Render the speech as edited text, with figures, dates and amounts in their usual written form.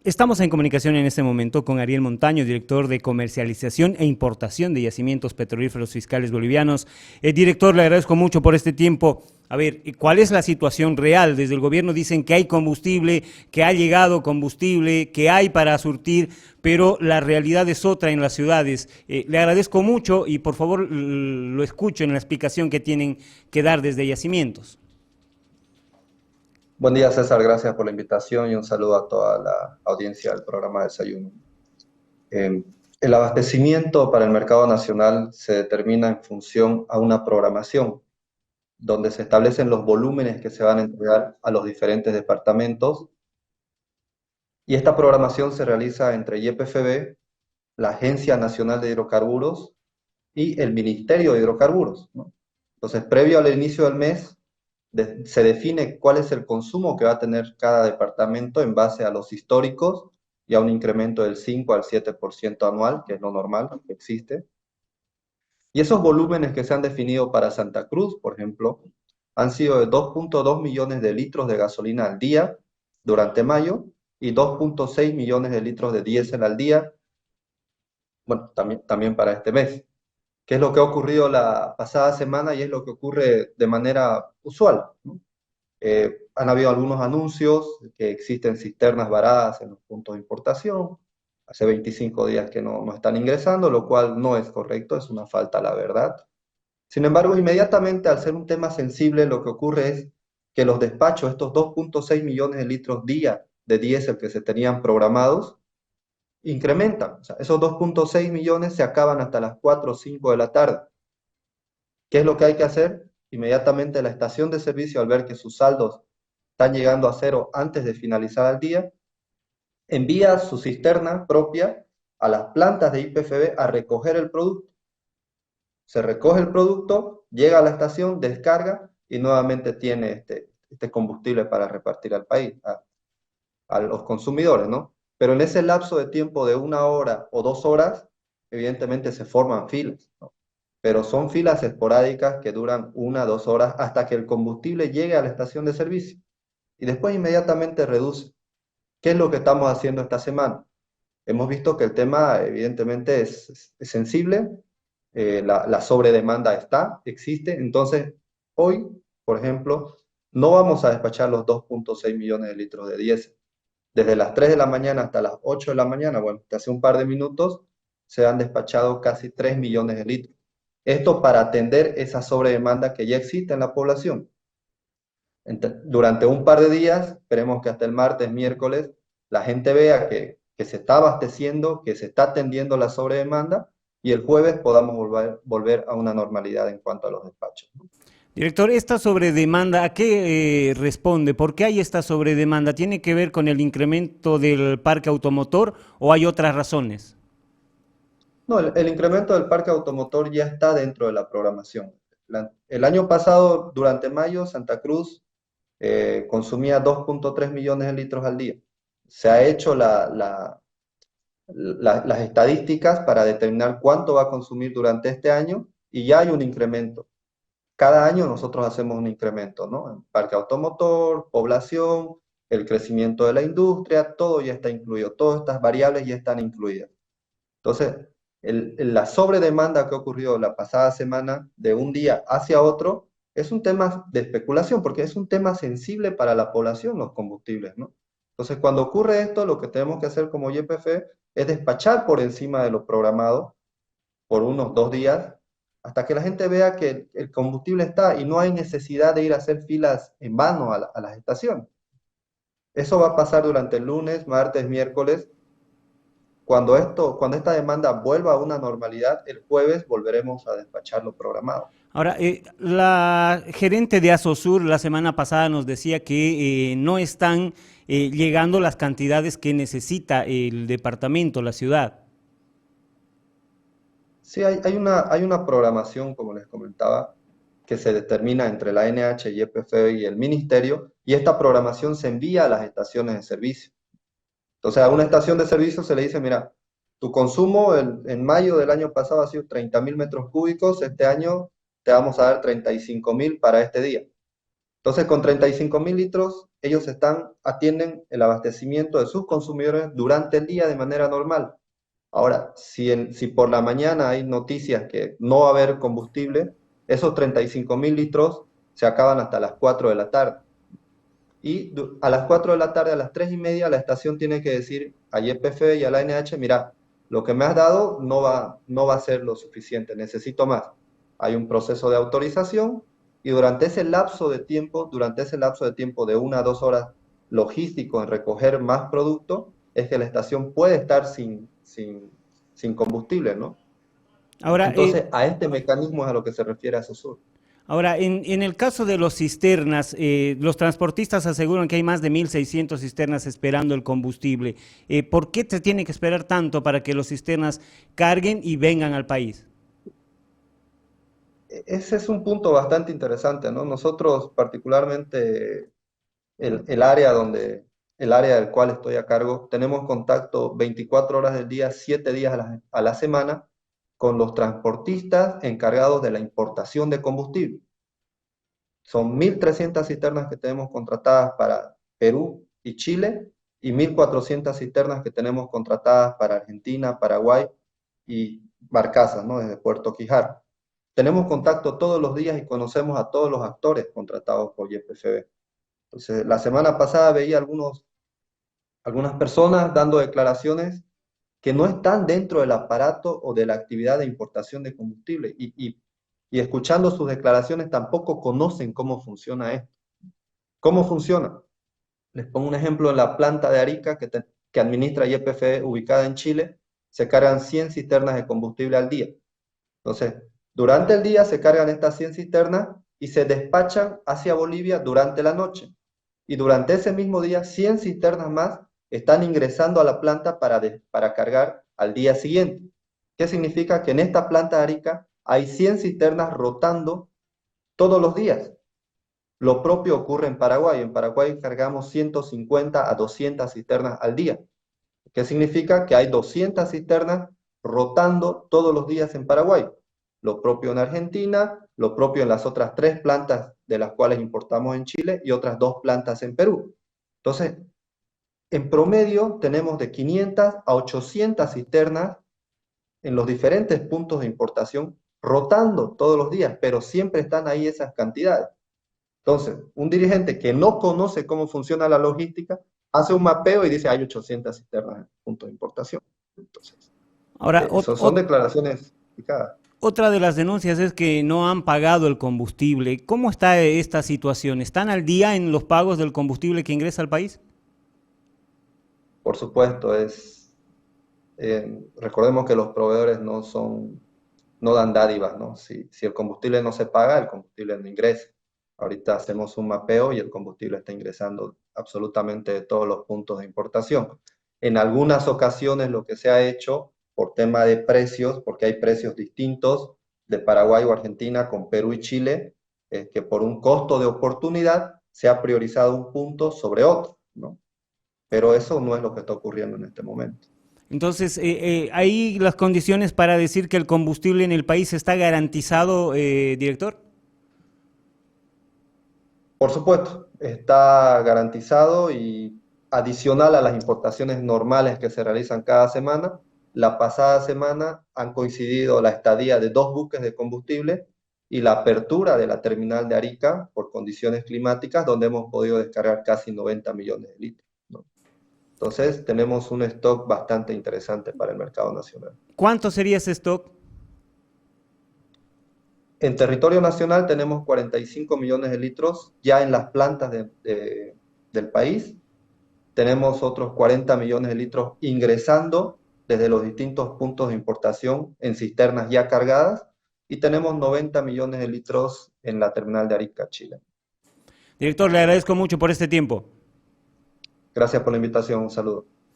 Estamos en comunicación en este momento con Ariel Montaño, director de comercialización e importación de yacimientos petrolíferos fiscales bolivianos. Director, le agradezco mucho por este tiempo. A ver, ¿cuál es la situación real? Desde el gobierno dicen que hay combustible, que ha llegado combustible, que hay para surtir, pero la realidad es otra en las ciudades. Le agradezco mucho y por favor lo escucho en la explicación que tienen que dar desde yacimientos. Buen día, César. Gracias por la invitación y un saludo a toda la audiencia del programa Desayuno. Eh, el abastecimiento para el mercado nacional se determina en función a una programación, donde se establecen los volúmenes que se van a entregar a los diferentes departamentos, y esta programación se realiza entre YPFB, la Agencia Nacional de Hidrocarburos y el Ministerio de Hidrocarburos, ¿no? Entonces, previo al inicio del mes, se define cuál es el consumo que va a tener cada departamento en base a los históricos y a un incremento del 5 al 7% anual, que es lo normal que existe. Y esos volúmenes que se han definido para Santa Cruz, por ejemplo, han sido de 2.2 millones de litros de gasolina al día durante mayo y 2.6 millones de litros de diésel al día, bueno, también para este mes, que es lo que ha ocurrido la pasada semana y es lo que ocurre de manera usual, ¿no? Han habido algunos anuncios que existen cisternas varadas en los puntos de importación. Hace 25 días que no están ingresando, lo cual no es correcto, es una falta a la verdad. Sin embargo, inmediatamente al ser un tema sensible, lo que ocurre es que los despachos, estos 2.6 millones de litros día de diésel que se tenían programados, incrementan. O sea, esos 2.6 millones se acaban hasta las 4 o 5 de la tarde. ¿Qué es lo que hay que hacer? Inmediatamente la estación de servicio, al ver que sus saldos están llegando a cero antes de finalizar el día, envía su cisterna propia a las plantas de YPFB a recoger el producto. Se recoge el producto, llega a la estación, descarga y nuevamente tiene este combustible para repartir al país, a los consumidores, ¿no? Pero en ese lapso de tiempo de 1 hora o 2 horas, evidentemente se forman filas, ¿no? Pero son filas esporádicas que duran 1 o 2 horas hasta que el combustible llegue a la estación de servicio y después inmediatamente reduce. ¿Qué es lo que estamos haciendo esta semana? Hemos visto que el tema evidentemente es sensible, la sobredemanda existe, entonces hoy, por ejemplo, no vamos a despachar los 2.6 millones de litros de diésel. Desde las 3 de la mañana hasta las 8 de la mañana, bueno, hasta hace un par de minutos, se han despachado casi 3 millones de litros. Esto para atender esa sobredemanda que ya existe en la población. Durante un par de días, esperemos que hasta el martes, miércoles, la gente vea que se está abasteciendo, que se está atendiendo la sobredemanda y el jueves podamos volver a una normalidad en cuanto a los despachos, ¿no? Director, esta sobredemanda, ¿a qué responde? ¿Por qué hay esta sobredemanda? ¿Tiene que ver con el incremento del parque automotor o hay otras razones? No, el incremento del parque automotor ya está dentro de la programación. El año pasado, durante mayo, Santa Cruz consumía 2.3 millones de litros al día. Se ha hecho las estadísticas para determinar cuánto va a consumir durante este año y ya hay un incremento. Cada año nosotros hacemos un incremento, ¿no? En parque automotor, población, el crecimiento de la industria, todo ya está incluido, todas estas variables ya están incluidas. Entonces, la sobredemanda que ocurrió la pasada semana de un día hacia otro es un tema de especulación, porque es un tema sensible para la población, los combustibles, ¿no? Entonces, cuando ocurre esto, lo que tenemos que hacer como YPF es despachar por encima de lo programado por unos 2 días, hasta que la gente vea que el combustible está y no hay necesidad de ir a hacer filas en vano a las estaciones. Eso va a pasar durante el lunes, martes, miércoles. Cuando esta demanda vuelva a una normalidad, el jueves volveremos a despachar lo programado. Ahora, la gerente de Asosur la semana pasada nos decía que no están llegando las cantidades que necesita el departamento, la ciudad. Sí, hay una programación, como les comentaba, que se determina entre la NH, YPF y el ministerio, y esta programación se envía a las estaciones de servicio. Entonces, a una estación de servicio se le dice, mira, tu consumo en mayo del año pasado ha sido 30.000 metros cúbicos, este año te vamos a dar 35.000 para este día. Entonces, con 35.000 litros, ellos atienden el abastecimiento de sus consumidores durante el día de manera normal. Ahora, si por la mañana hay noticias que no va a haber combustible, esos 35.000 litros se acaban hasta las 4 de la tarde. Y a las 4 de la tarde, a las 3:30, la estación tiene que decir a YPF y a la ANH, mira, lo que me has dado no va a ser lo suficiente, necesito más. Hay un proceso de autorización y durante ese lapso de tiempo, de 1 a 2 horas logístico en recoger más producto, es que la estación puede estar sin combustible, ¿no? Ahora, Entonces, a este mecanismo es a lo que se refiere a SOSUR. Ahora, en el caso de los cisternas, los transportistas aseguran que hay más de 1.600 cisternas esperando el combustible. ¿Por qué se tiene que esperar tanto para que los cisternas carguen y vengan al país? Ese es un punto bastante interesante, ¿no? Nosotros, particularmente el área el área del cual estoy a cargo, tenemos contacto 24 horas del día, 7 días a la semana con los transportistas encargados de la importación de combustible. Son 1.300 cisternas que tenemos contratadas para Perú y Chile y 1.400 cisternas que tenemos contratadas para Argentina, Paraguay y barcazas, ¿no? Desde Puerto Quijar. Tenemos contacto todos los días y conocemos a todos los actores contratados por YPFB. Entonces, la semana pasada veía algunas personas dando declaraciones que no están dentro del aparato o de la actividad de importación de combustible y escuchando sus declaraciones tampoco conocen cómo funciona esto. ¿Cómo funciona? Les pongo un ejemplo: en la planta de Arica que administra YPF ubicada en Chile, se cargan 100 cisternas de combustible al día. Entonces, durante el día se cargan estas 100 cisternas y se despachan hacia Bolivia durante la noche. Y durante ese mismo día, 100 cisternas más están ingresando a la planta para cargar al día siguiente. ¿Qué significa? Que en esta planta de Arica hay 100 cisternas rotando todos los días. Lo propio ocurre en Paraguay. En Paraguay cargamos 150 a 200 cisternas al día. ¿Qué significa? Que hay 200 cisternas rotando todos los días en Paraguay. Lo propio en Argentina, lo propio en las otras 3 plantas de las cuales importamos en Chile y otras 2 plantas en Perú. Entonces, en promedio tenemos de 500 a 800 cisternas en los diferentes puntos de importación rotando todos los días, pero siempre están ahí esas cantidades. Entonces, un dirigente que no conoce cómo funciona la logística hace un mapeo y dice hay 800 cisternas en puntos de importación. Entonces, Ahora, son declaraciones explicadas. otra de las denuncias es que no han pagado el combustible. ¿Cómo está esta situación? ¿Están al día en los pagos del combustible que ingresa al país? Por supuesto, recordemos que los proveedores no dan dádivas, ¿no? Si el combustible no se paga, el combustible no ingresa. Ahorita hacemos un mapeo y el combustible está ingresando absolutamente de todos los puntos de importación. En algunas ocasiones lo que se ha hecho por tema de precios, porque hay precios distintos de Paraguay o Argentina con Perú y Chile, es que por un costo de oportunidad se ha priorizado un punto sobre otro, ¿no? Pero eso no es lo que está ocurriendo en este momento. Entonces, ¿hay las condiciones para decir que el combustible en el país está garantizado, director? Por supuesto, está garantizado y adicional a las importaciones normales que se realizan cada semana, la pasada semana han coincidido la estadía de 2 buques de combustible y la apertura de la terminal de Arica por condiciones climáticas, donde hemos podido descargar casi 90 millones de litros, ¿no? Entonces, tenemos un stock bastante interesante para el mercado nacional. ¿Cuánto sería ese stock? En territorio nacional tenemos 45 millones de litros ya en las plantas del país. Tenemos otros 40 millones de litros ingresando desde los distintos puntos de importación en cisternas ya cargadas y tenemos 90 millones de litros en la terminal de Arica, Chile. Director, le agradezco mucho por este tiempo. Gracias por la invitación. Un saludo.